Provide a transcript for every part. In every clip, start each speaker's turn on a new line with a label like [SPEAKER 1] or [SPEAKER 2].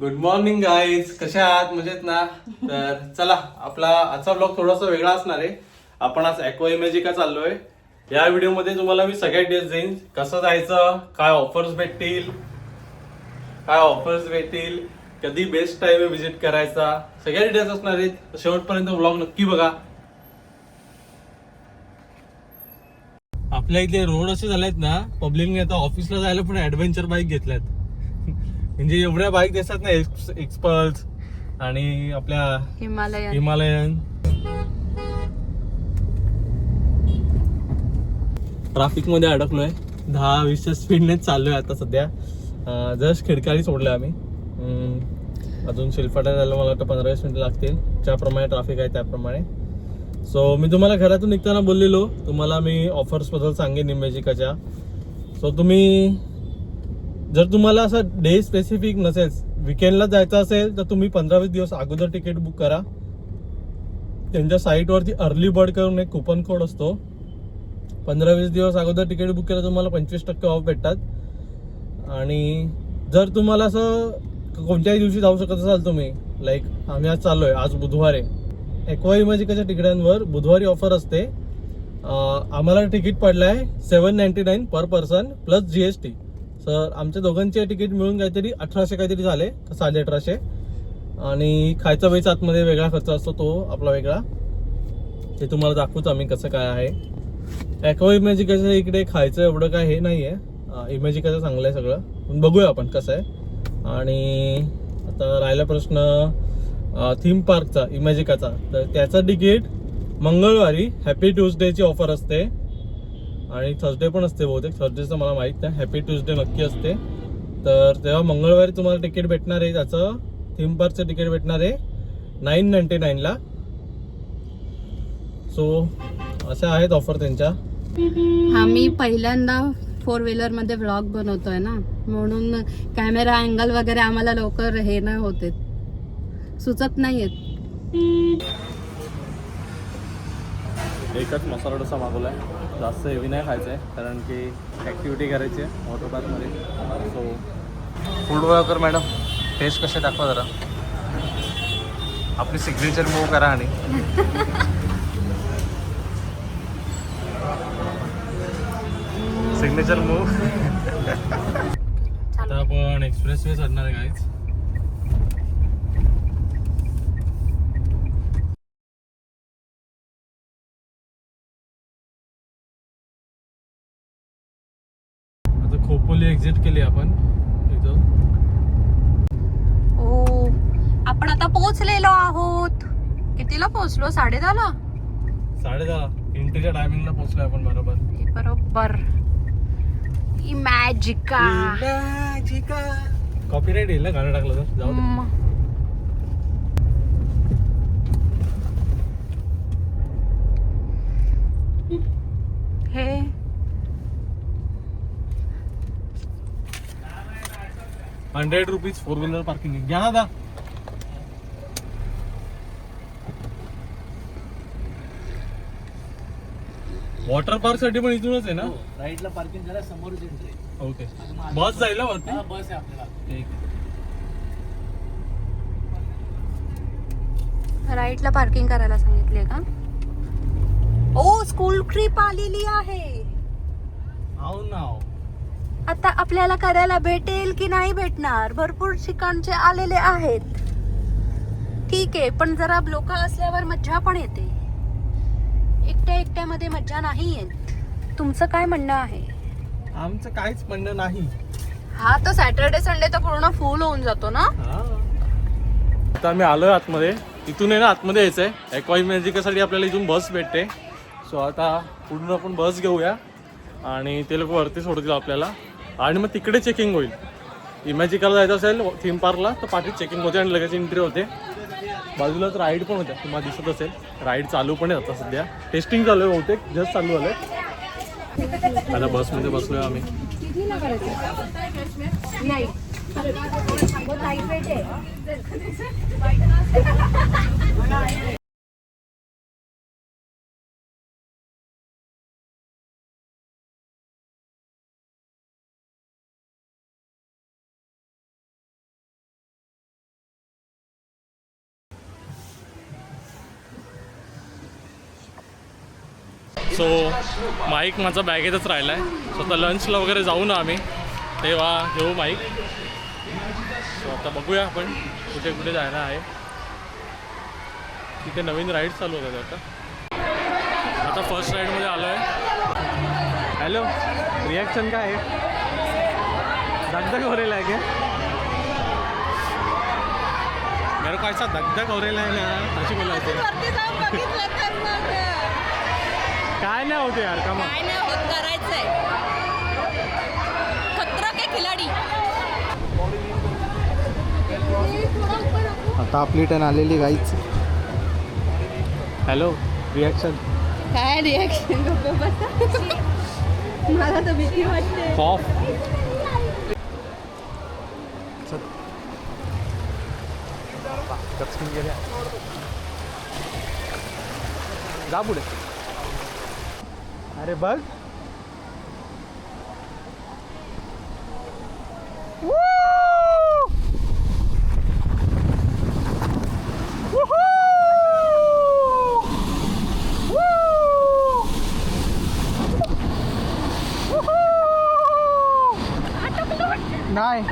[SPEAKER 1] Good morning guys, कशा आहात? मजेत ना? तर चला, आपला आजचा ब्लॉग थोडासा वेगळा असणार आहे. आपण आज ॲक्वा इमॅजिका चाललोय. या व्हिडिओमध्ये तुम्हाला मी सगळ्या डिटेल्स देईन. कसं जायचं, काय ऑफर्स भेटतील, कधी बेस्ट टाइम आहे विजिट करायचा, सगळ्या डिटेल्स असणार आहेत. शेवटपर्यंत ब्लॉग नक्की बघा. आपल्या इथे रोड असे झालेत ना, पब्लिकने आता ऑफिसला जायला पण ऍडव्हेंचर बाईक घेतल्यात. म्हणजे एवढ्या बाईक दिसतात ना, एक्सपल्स आणि आपल्या हिमालयन. ट्रॅफिक मध्ये अडकलोय. 10-20 स्पीडनेच चाललोय आता सध्या. जस्ट खिडकारी सोडले आम्ही. अजून शिलफाटा जायला मला वाटतं 15-20 मिनिटं लागतील, ज्याप्रमाणे ट्रॅफिक आहे त्याप्रमाणे. सो मी तुम्हाला घरातून निघताना बोललेलो तुम्हाला मी ऑफर्स बद्दल सांगेन इमॅजिकाच्या. सो जर तुम्हाला असं डे स्पेसिफिक नसेल, विकेंडला जायचं असेल तर तुम्ही 15-20 दिवस अगोदर तिकीट बुक करा. त्यांच्या साईटवरती अर्ली बर्ड करून एक कुपन कोड असतो. 15-20 दिवस अगोदर तिकीट बुक केलं तुम्हाला 25% ऑफ भेटतात. आणि जर तुम्हाला असं कोणत्याही दिवशी जाऊ शकत असाल तुम्ही, लाईक आम्ही आज चाललोय, आज बुधवार आहे. ॲक्वा इमॅजिकाच्या तिकिटांवर बुधवारी ऑफर असते. आम्हाला तिकीट पडलं आहे 799 पर पर्सन प्लस GST. सर आमच्या दोघांचे तिकीट मिळून काहीतरी 1800 काहीतरी झाले, 1850. आणि खायचा वेळेचा आतमध्ये वेगळा खर्च असतो, तो आपला वेगळा. ते तुम्हाला दाखवतो आम्ही कसं काय आहे. ॲक्वा इमॅजिकाच्या इकडे खायचं एवढं काय हे नाही आहे. इमॅजिकाचं चांगलं आहे सगळं, पण बघूया आपण कसं आहे. आणि आता राहिला प्रश्न थीम पार्कचा, इमॅजिकाचा. तर त्याचं तिकीट मंगळवारी हॅपी ट्यूजडेची ऑफर असते आणि थर्सडे पण असते बहुतेक. थर्सडेचं मला माहीत नाही, हॅपी ट्यूजडे नक्की असते. तर तेव्हा मंगळवारी तुम्हाला तिकीट भेटणार आहे. त्याचं थीम पार्कचं तिकीट भेटणार आहे 999ला. सो अशा आहेत ऑफर त्यांच्या.
[SPEAKER 2] आम्ही पहिल्यांदा 4 व्हीलर मध्ये व्लॉग बनवतोय ना, म्हणून कॅमेरा अँगल वगैरे आम्हाला लवकर हे नाही होते, सुचत नाहीयेत.
[SPEAKER 1] एकच मसाला डोसा मागवला आहे, जास्त हेवी नाही खायचं आहे कारण की ॲक्टिव्हिटी करायची आहे वॉटर पार्कमध्ये. So food blogger madam, taste कसे दाखवा जरा. आपली सिग्नेचर मूव करा. आणि सिग्नेचर मूव. आता आपण एक्सप्रेस वे चढणार आहे गाईज. आता खोपोली एक्झिट केली आपण इथं.
[SPEAKER 2] ओ, आपण आता पोहोचलेलो आहोत. कितीला पोहोचलो? 10:30ला.
[SPEAKER 1] 10:30 एंट्रीच्या टायमिंगला पोहोचलोय आपण बरोबर.
[SPEAKER 2] इमॅजिका.
[SPEAKER 1] कॉपीराइट येईल ना गाणं टाकलं तर. जाऊ दे.
[SPEAKER 2] हे
[SPEAKER 1] ₹100 4 व्हीलर पार्किंग घ्या ना दा. वॉटर पार्क साठी पण इथूनच आहे ना?
[SPEAKER 3] राईटला पार्किंग करा, समोरच एंट्री.
[SPEAKER 1] ओके. बस जाईल ना वरती?
[SPEAKER 3] बस आहे आपल्याला.
[SPEAKER 1] ठीक.
[SPEAKER 2] राईटला पार्किंग करायला सांगितले का? ओ, स्कूल ट्रिप आलेली आहे.
[SPEAKER 1] हाऊ नाव.
[SPEAKER 2] आता आपल्याला करायला भेटेल की नाही भेटणार? भरपूर ठिकाणचे आलेले आहेत. ठीक आहे, पण जरा लोक असल्यावर मज्जा पण येते. एकट्यामध्ये मज्जा नाही येत. तुमचं काय म्हणणं आहे?
[SPEAKER 1] आमचं काहीच म्हणणं नाही.
[SPEAKER 2] हा, तर सॅटर्डे संडे तर पूर्ण फुल होऊन जातो ना.
[SPEAKER 1] आता आम्ही आलोय आतमध्ये. इथून आहे ना आतमध्ये यायचंय. ॲक्वा इमॅजिकासाठी आपल्याला इथून बस भेटते. सो आता पूर्ण आपण बस घेऊया आणि ते लोक वरती सोडतील आपल्याला. आणि मग तिकडे चेकिंग होईल. इमॅजिकाला जायचं असेल थीम पार्कला तर पाठीत चेकिंग होते आणि लगेच एंट्री होते. बाजूलाच राईड पण होत्या, तुम्हाला दिसत असेल. राईड चालू पण आहे आता सध्या. टेस्टिंग चालू आहे बहुतेक, जस्ट चालू झालंय. आता बसमध्ये बसलोय आम्ही. सो माईक माझा बॅगेतच राहिला आहे. सो आता लंचला वगैरे जाऊ ना आम्ही, तेव्हा घेऊ माईक. सो आता बघूया आपण कुठे कुठे जायला आहे. तिथे नवीन राईड चालू होतात आता फर्स्ट राईडमध्ये आलो आहे. हॅलो, रिॲक्शन काय आहे? धगधग हो रही है क्या? मेरे को ऐसा धगधग हो रही है ना, अशी बोलायचे. काय नाही होते यार, का
[SPEAKER 2] काय नाही होत, करायचंय. खतरा के खिलाडी.
[SPEAKER 1] आता आपली टर्न आलेली गाईच. हॅलो, रिॲक्शन
[SPEAKER 2] काय रिॲक्शन? मला तर भीती वाटते.
[SPEAKER 1] कॉफ गेल्या जा पुढे. अरे बघ, नाही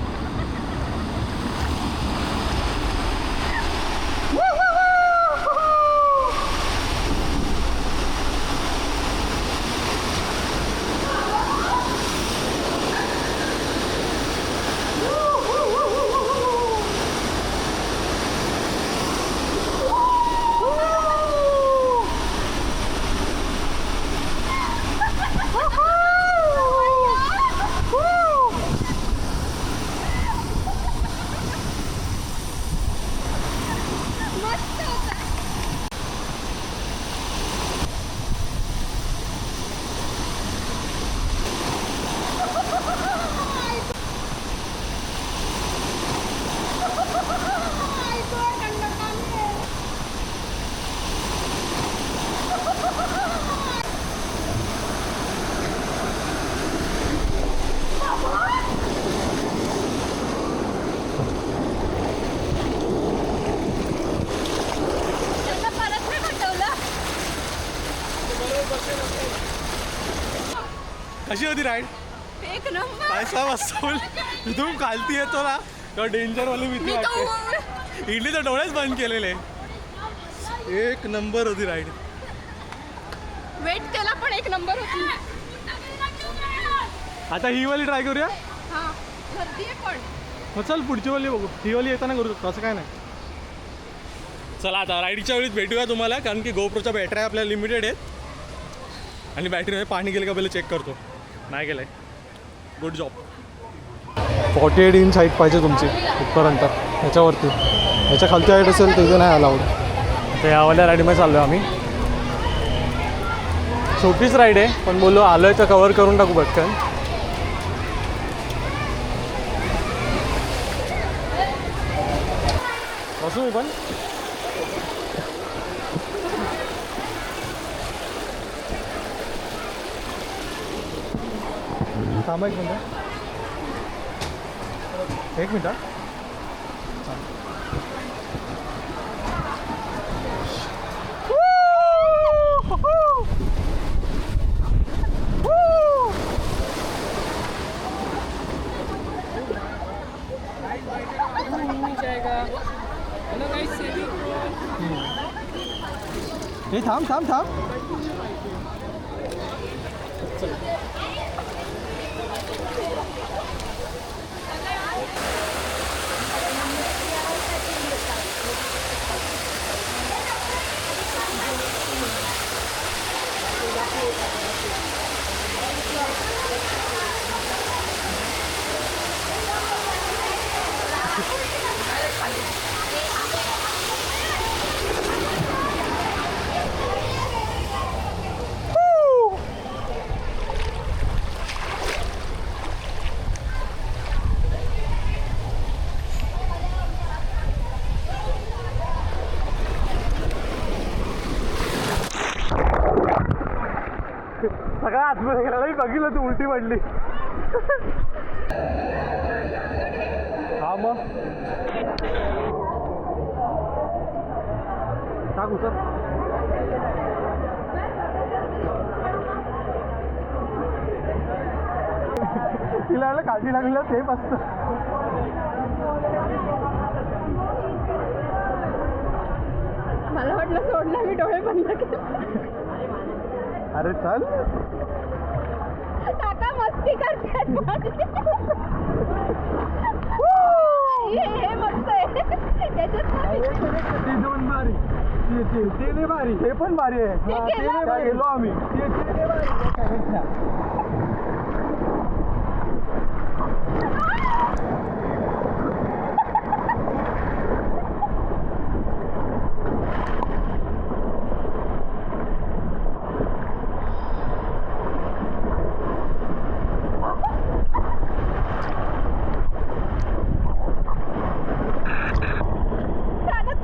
[SPEAKER 1] कशी होती राईड?
[SPEAKER 2] एक नंबर.
[SPEAKER 1] पैसा वसूल. तिथून खालती येतो ना तेव्हा डेंजरवाली भीती वाटते. इडली तर डोळेच बंद केलेले. एक नंबर होती राईड.
[SPEAKER 2] वेट केला पण एक नंबर होती.
[SPEAKER 1] आता ही वाली ट्राय करूया.
[SPEAKER 2] हा, गर्दी आहे पण.
[SPEAKER 1] मग चल पुढची वाली बघू. ही वाली येताना करू शकतो, असं काय नाही. चला आता राईडच्या वेळीच भेटूया तुम्हाला, कारण की गोप्रोच्या बॅटऱ्या आपल्या लिमिटेड आहेत. आणि बॅटरीमध्ये पाणी गेलं का पहिलं चेक करतो. नाही गेलं आहे. Good job. 48 इंच हाईट पाहिजे तुमची इथपर्यंत, ह्याच्यावरती. ह्याच्या खालती हाईट असेल त्याचं नाही अलाउड. तर यावाल्या राईडमध्ये चाललो आहे आम्ही. छोटीच राईड आहे, पण बोललो आलो आहे तर कवर करून टाकू पटकन. बसू मी पण. थांबा एक मिनटं. एक मिनटं. हे थांब थांब थांब. सगळ्या आतमध्ये गेला. बघितलं तू उलटी पडली. हा मग टाकू सर. काठीला लागलेलं सेफ असतं.
[SPEAKER 2] मला वाटलं सोडलं, मी डोळे बंद केले.
[SPEAKER 1] अरे चल
[SPEAKER 2] काका मस्ती करतात माझी. हे मस्त आहे.
[SPEAKER 1] ते भारी, ते पण भारी आहे. गेलो आम्ही.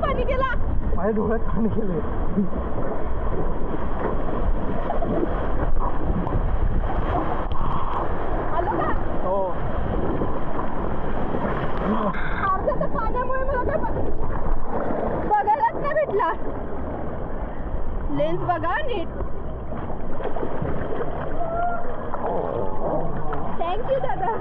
[SPEAKER 2] पाणी गेला.
[SPEAKER 1] माझ्या डोळ्यात पाणी गेले.
[SPEAKER 2] आलो का?
[SPEAKER 1] हो
[SPEAKER 2] अर्ध्या पाण्यामुळे मला काय बघायलाच नाही भेटला. लेन्स बघा नीट. थँक्यू दादा.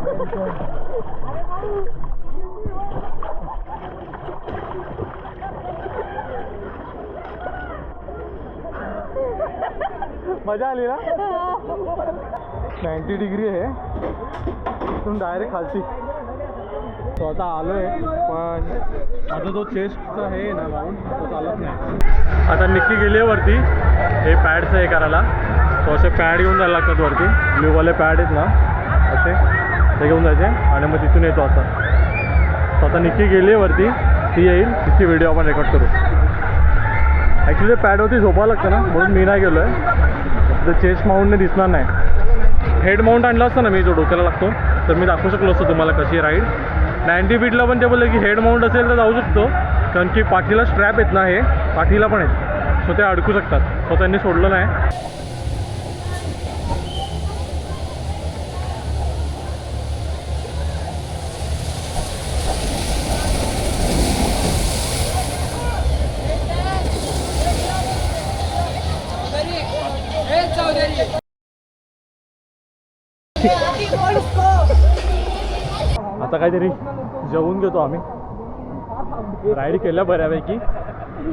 [SPEAKER 1] मजा आली ना. 90 डिग्री आहे इथून डायरेक्ट खालती. तो आता आलोय पण आता जो चेस्टचा हे ना माउंट तो चालत नाही. आता निक्की गेली आहे वरती हे पॅडचं हे करायला. तो असे पॅड घेऊन जायला लागतात वरती. ब्ल्यूवाले पॅड आहेत ना असे ते घेऊन जायचे आणि मग तिथून येतो असा. तो आता निक्की गेली आहे वरती, ती येईल, तिची व्हिडिओ आपण रेकॉर्ड करू. ॲक्च्युली पॅडवरती झोपावं लागतं ना म्हणून मी नाही गेलो आहे. तर चेस्ट माउंटने दिसणार नाही. हेड माउंट आणला असतं ना मी जो डोक्याला लागतो तर मी दाखवू शकलो असतो तुम्हाला कशी आहे राईड. 90 फीटला पण ते बोललं की हेड माउंट असेल तर जाऊ शकतो कारण की पाठीला स्ट्रॅप आहेत ना, हे पाठीला पण आहेत सो ते अडकू शकतात. सो त्यांनी सोडलं नाही. आता काहीतरी जेवून घेतो आम्ही. राईड केल्या बऱ्यापैकी,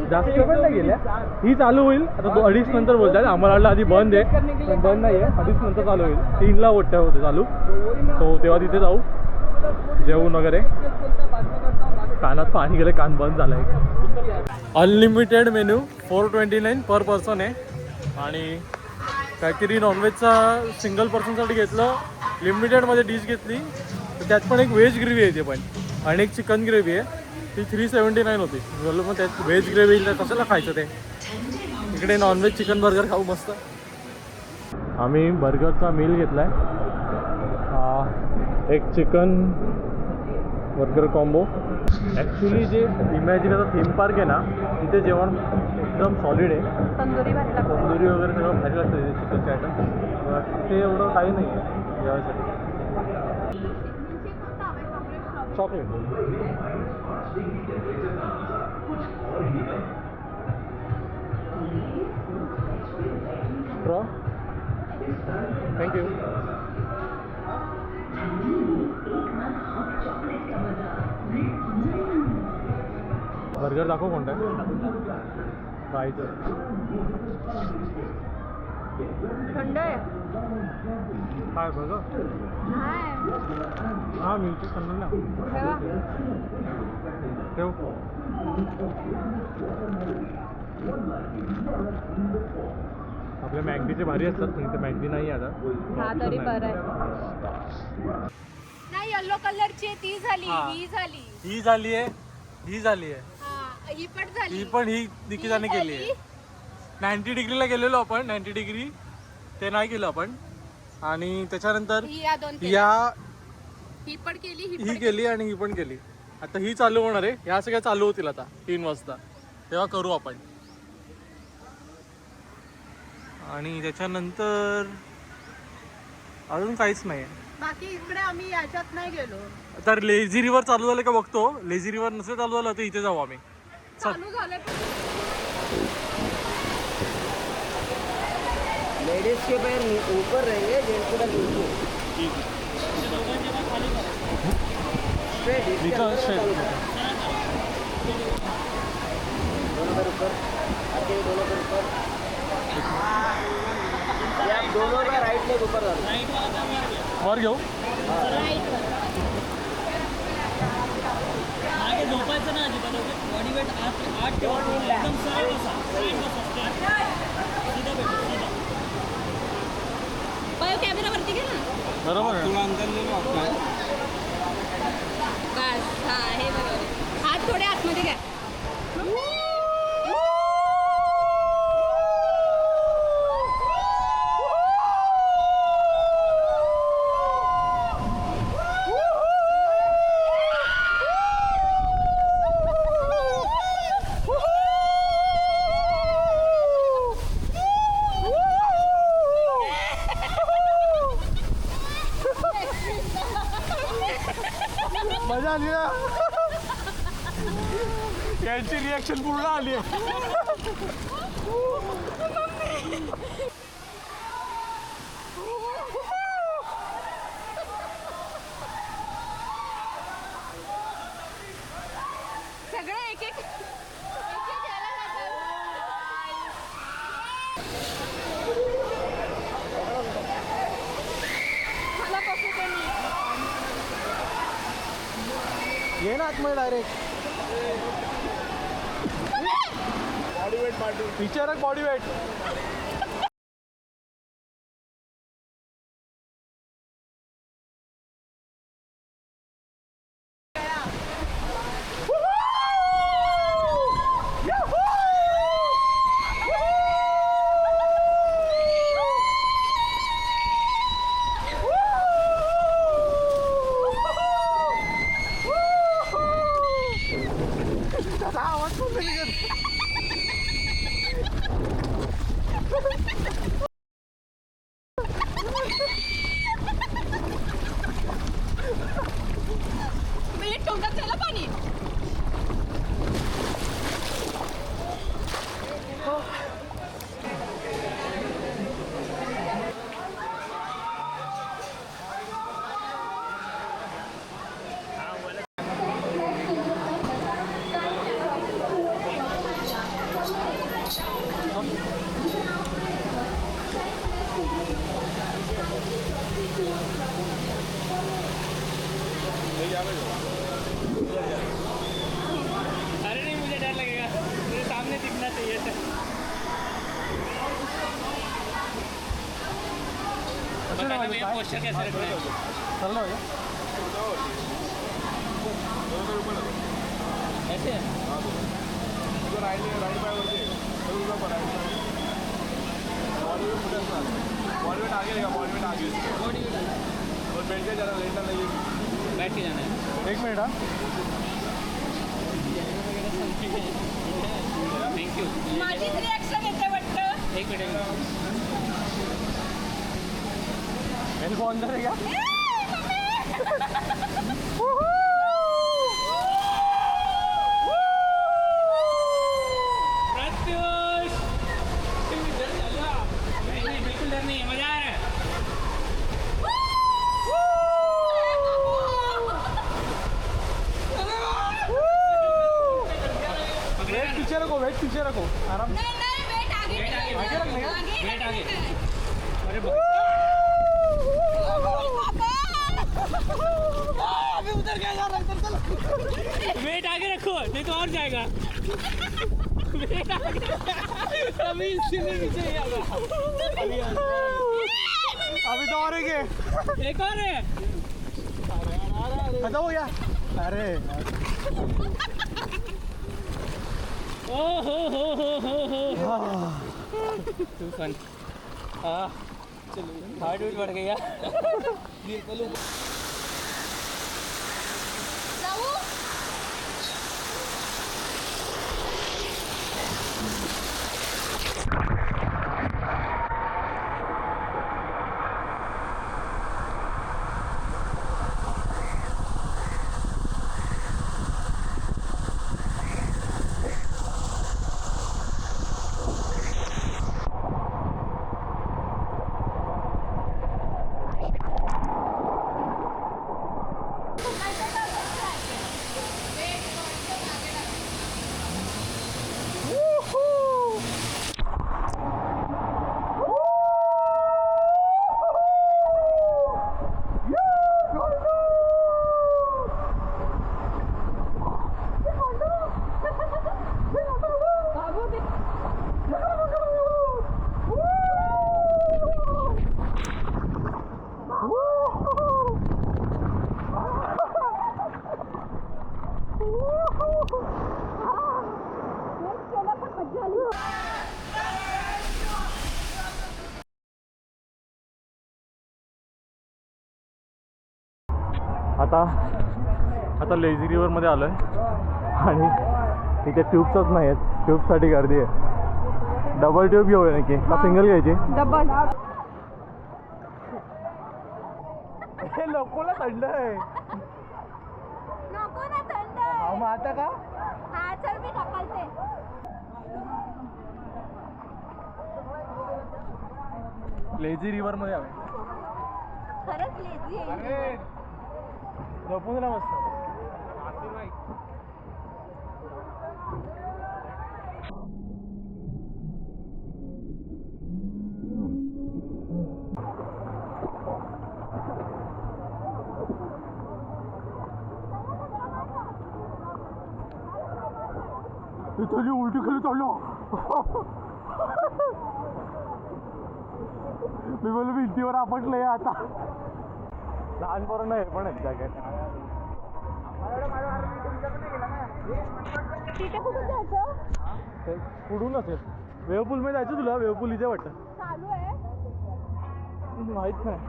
[SPEAKER 1] जास्त पण नाही गेल्या. ही चालू होईल आता 2:30 नंतर बोलतात. आम्हाला वाटलं आधी बंद आहे पण बंद नाही आहे. 2:30 नंतर चालू होईल. 3ला वाटतं होते चालू. सो तेव्हा तिथे जाऊ जेवून वगैरे. कानात पाणी गेलं, कान बंद झालं आहे. अनलिमिटेड मेन्यू 429 पर पर्सन आहे आणि काहीतरी नॉनव्हेजचा सिंगल पर्सनसाठी घेतलं. लिमिटेडमध्ये डिश घेतली तर त्यात पण एक व्हेज ग्रेव्ही आहे ते पण आणि एक चिकन ग्रेव्ही आहे. ती 379 होती. बोललो मग त्यात व्हेज ग्रेव्ही येईल तर कशाला खायचं ते. इकडे नॉनव्हेज चिकन बर्गर खाऊ मस्त. आम्ही बर्गरचा मील घेतला आहे. एक चिकन बर्गर कॉम्बो. ॲक्च्युली जे इमॅजिनचा थीम पार्क आहे ना तिथे जेवण एकदम सॉलिड आहे.
[SPEAKER 2] तंदुरी भारी लागते.
[SPEAKER 1] तंदुरी वगैरे सगळं भारी लागतं तिथे चिकनचे आयटम. ते एवढं काही नाही आहे जेवायसाठी. Chocolate straw thank you. बर्गर दाखव कोणता फ्रायचं.
[SPEAKER 2] थंड आहे.
[SPEAKER 1] काय बघा हां मिरची थंड ना ठेव. आपल्या मॅगडीचे भारी असतात पण इथे मॅगडी नाही आता.
[SPEAKER 2] हा तरी बरं आहे. नाही येलो कलरची ती झाली. ही झाली.
[SPEAKER 1] ही झाली आहे. ही झाली आहे.
[SPEAKER 2] ही पण झाली.
[SPEAKER 1] ही पण ही निकिताने केली आहे. 90 डिग्रीला गेलेलो आपण. 90 डिग्री ते नाही केलं आपण. आणि त्याच्यानंतर
[SPEAKER 2] ही पण केली.
[SPEAKER 1] ही केली आणि ही पण केली. आता ही चालू होणार आहे. ह्या सगळ्या चालू होतील आता 3 वाजता तेव्हा करू आपण. आणि त्याच्यानंतर अजून काहीच नाही आहे
[SPEAKER 2] बाकी. इकडे आम्ही याच्यात नाही गेलो.
[SPEAKER 1] तर लेझी रिव्हर चालू झालं का बघतो. लेझी रिव्हर नसेल चालू झालं तर इथे जाऊ आम्ही.
[SPEAKER 2] चालू झालं.
[SPEAKER 3] लेडीज के पैर ऊपर रहेंगे, जेंट्स का नीचे. दोनों का राइट लेग ऊपर
[SPEAKER 1] वर घेऊ
[SPEAKER 4] मागे झोपायचं ना अजिबात बॉडी वेट आठ ठेवा एकदम सरळ बसा सीधा भेटू सीधा
[SPEAKER 2] कॅमेरा वरती घे ना.
[SPEAKER 1] बरोबर
[SPEAKER 2] बस हा हे बरोबर. हात थोडे आतमध्ये घ्या.
[SPEAKER 1] मजा आली ना यांची रिॲक्शन पूर्ण आली
[SPEAKER 2] सगळं एक एक मला बसू दे मी.
[SPEAKER 1] ये ना आतमध्ये डायरेक्ट बॉडी वेट पीछे रख बॉडी वेट आवाज पण नाही निघत.
[SPEAKER 2] मी तोंडात त्याला पाणी.
[SPEAKER 4] अरे नहीं मुझे डर लगेगा मेरे सामने दिखना चाहिए था बताना भैया पोस्टर कैसे रखना है
[SPEAKER 1] चल
[SPEAKER 4] ऐसे है
[SPEAKER 1] बॉलीवेट आगे रहेगा बॉलीवेट आगे
[SPEAKER 4] बॉडी
[SPEAKER 1] और बैठ के जरा लेटना नहीं
[SPEAKER 4] बैठ के जाना है
[SPEAKER 1] एक मिनट हाँ
[SPEAKER 4] थैंक यू
[SPEAKER 2] माझीच रिॲक्शन येते वाटतं.
[SPEAKER 4] एक मिनट
[SPEAKER 1] मेरे को अंदर है क्या
[SPEAKER 4] प्रत्युष नहीं बिल्कुल डर नहीं है मजा आ रहा है
[SPEAKER 1] वेट पीछे रखो आराम
[SPEAKER 2] नाही नाही वेट आगे
[SPEAKER 4] वेट आगे
[SPEAKER 2] आगे
[SPEAKER 4] वेट आगे अरे
[SPEAKER 3] अभी उधर क्या जा रहा है इधर चलो
[SPEAKER 4] वेट आगे रखो नहीं तो और जाएगा वेट आगे अभी इसलिए नीचे ही आएगा
[SPEAKER 1] अभी तो और है
[SPEAKER 4] एक और है
[SPEAKER 1] खत्म हो गया अरे
[SPEAKER 4] ओ हो टू फन चलो हार्ट बीट बढ़ गया
[SPEAKER 2] जाऊ.
[SPEAKER 1] आता लेझी रिव्हरमध्ये आलो आहे आणि इथे ट्यूब्सच नाही आहेत. ट्यूबसाठी गर्दी आहे. डबल ट्यूब घेऊया नक्की का सिंगल घ्यायची?
[SPEAKER 2] डबल.
[SPEAKER 1] हे लोकोला थंड आहे.
[SPEAKER 2] नको ना थंड.
[SPEAKER 1] मग आता का?
[SPEAKER 2] हा चल मी ढकलते.
[SPEAKER 1] लेझी रिव्हरमध्ये आलोय.
[SPEAKER 2] खरंच लेझी आहे.
[SPEAKER 1] झोपून ना मस्त. इथली उलटी खाली चाललो. मी बोललो भिंतीवर आपटलंय आता. लहान पोरं नाही पण आहेत जॅकेट.
[SPEAKER 2] तिथे कुठे जायचं?
[SPEAKER 1] पुढून असेल. वेवपूल मध्ये जायचं तुला? वेवपूल इथे वाटतं.
[SPEAKER 2] चालू आहे.
[SPEAKER 1] माहित नाही.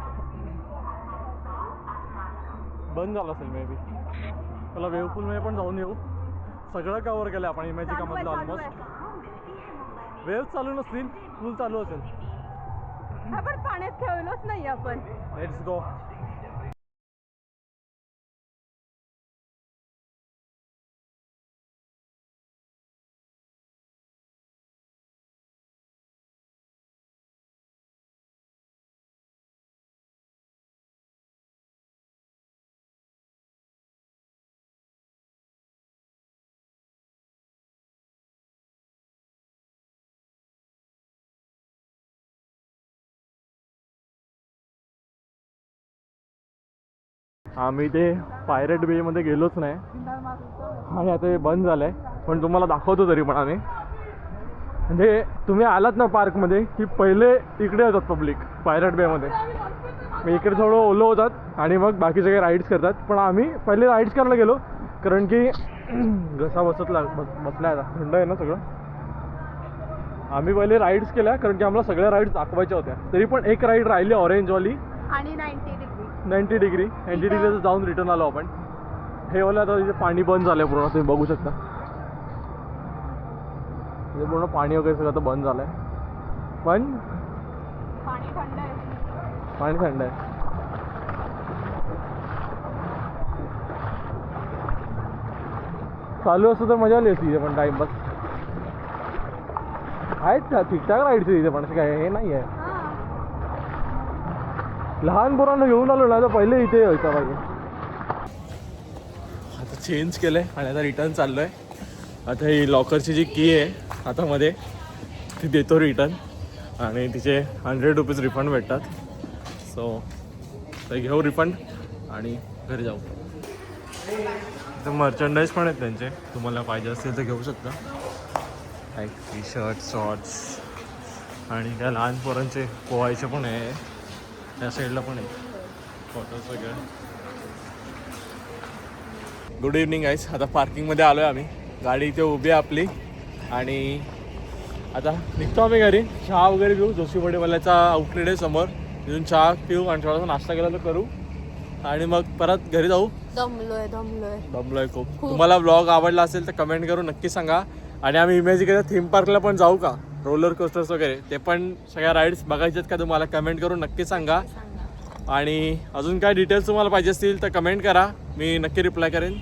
[SPEAKER 1] बंद झालं असेल मे बी. त्याला वेवपूल मध्ये पण जाऊन येऊ. सगळं कव्हर केलं आपण इमॅजिका मधलं ऑलमोस्ट. वेव्ह चालू नसतील, पूल चालू असेल.
[SPEAKER 2] आपण पाण्यात खेळलोच नाही आपण.
[SPEAKER 1] Let's go. आम्ही ते पायरेट बे मध्ये गेलोच नाही आणि आता हे बंद झालंय. पण तुम्हाला दाखवतो तरी पण आम्ही. म्हणजे तुम्ही आलात ना पार्कमध्ये की पहिले इकडे येतात पब्लिक पायरेट बे मध्ये. इकडे थोडं ओलं होतात आणि मग बाकी सगळे राईड्स करतात. पण आम्ही पहिले राईड्स करायला गेलो कारण की घसा बसला आता. थंड आहे ना सगळं. आम्ही पहिले राईड्स केल्या कारण की आम्हाला सगळ्या राईड्स दाखवायच्या होत्या. तरी पण एक राईड राहिली ऑरेंजवाली
[SPEAKER 2] आणि
[SPEAKER 1] 90 डिग्री जाऊन रिटर्न आलो आपण. हे वाला आता तिथे पाणी बंद झालंय पूर्ण. तुम्ही बघू शकता तिथे पूर्ण पाणी वगैरे सगळं आता बंद झालंय. पण
[SPEAKER 2] पाणी थंड आहे.
[SPEAKER 1] पाणी थंड आहे. चालू असतं तर मजा आली असती इथे पण. टाइमपास आहेत का ठीकठाक राईड्स इथे पण. असं काय हे नाही आहे. लहान पोरांना घेऊन आलो ना तर पहिले इथे यायचा पाहिजे. आता चेंज केलंय आणि आता रिटर्न चाललोय. आता ही लॉकरची जी की आहे हातामध्ये ती देतो रिटर्न आणि तिचे 100 रुपीज रिफंड भेटतात. सो ते घेऊ रिफंड आणि घरी जाऊ. तर मर्चंडाईज पण आहेत त्यांचे. तुम्हाला पाहिजे असतील तर घेऊ शकता. लाईक टी शर्ट शॉर्ट्स आणि काय लहान पोरांचे पोहायचे पण आहे. त्या साईडला पण आहे फोटोज वगैरे. Good evening guys. आता पार्किंगमध्ये आलो आहे आम्ही. गाडी इथे उभी आहे आपली आणि आता निघतो आम्ही घरी. चहा वगैरे पिऊ. जोशी वडेवाल्याचा आउटलेट आहे समोर. तिथून चहा पिऊ आणि थोडासा नाश्ता केला तर करू आणि मग परत घरी जाऊ. दमलोय खूप. तुम्हाला व्लॉग आवडला असेल तर कमेंट करून नक्की सांगा. आणि आम्ही इमॅजिकाच्या थीम पार्कला पण जाऊ का? रोलर कोस्टर्स वगैरे ते पण सगळ्या राईड्स बघायच्यात का तुम्हाला? कमेंट करून नक्की सांगा. आणि अजून काय डिटेल्स तुम्हाला पाहिजे असतील तर कमेंट करा. मी नक्की रिप्लाय करेन.